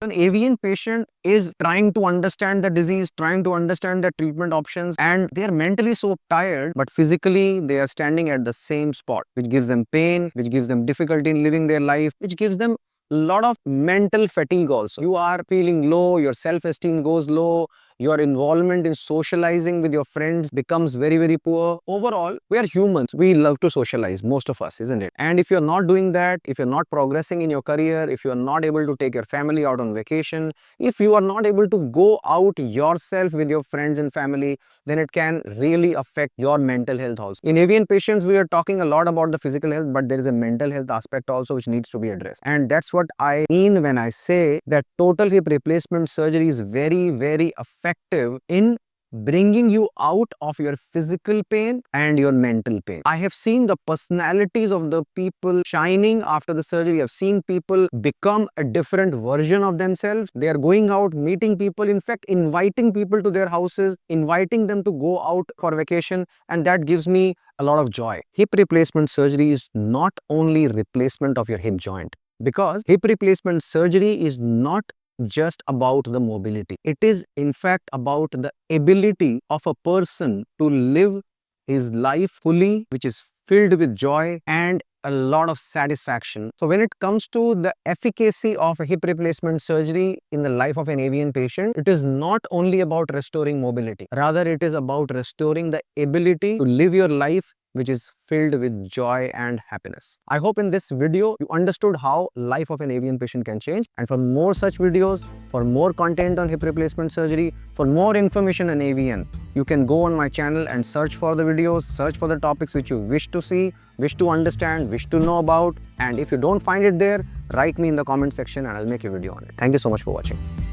An avian patient is trying to understand the disease, trying to understand the treatment options, and they are mentally so tired, but physically they are standing at the same spot, which gives them pain, which gives them difficulty in living their life, which gives them a lot of mental fatigue also. You are feeling low, your self-esteem goes low, your involvement in socializing with your friends becomes very, very poor. Overall, we are humans. We love to socialize, most of us, isn't it? And if you're not doing that, if you're not progressing in your career, if you're not able to take your family out on vacation, if you are not able to go out yourself with your friends and family, then it can really affect your mental health also. In avian patients, we are talking a lot about the physical health, but there is a mental health aspect also which needs to be addressed. And that's what I mean when I say that total hip replacement surgery is very, very effective in bringing you out of your physical pain and your mental pain. I have seen the personalities of the people shining after the surgery. I've seen people become a different version of themselves. They are going out, meeting people, in fact, inviting people to their houses, inviting them to go out for vacation, and that gives me a lot of joy. Hip replacement surgery is not only replacement of your hip joint, because hip replacement surgery is not just about the mobility. It is in fact about the ability of a person to live his life fully, which is filled with joy and a lot of satisfaction. So when it comes to the efficacy of a hip replacement surgery in the life of an avian patient, it is not only about restoring mobility. Rather, it is about restoring the ability to live your life which is filled with joy and happiness. I hope in this video you understood how life of an avian patient can change. And for more such videos, for more content on hip replacement surgery, for more information on avian, you can go on my channel and search for the videos, search for the topics which you wish to see, wish to understand, wish to know about. And if you don't find it there, write me in the comment section and I'll make a video on it. Thank you so much for watching.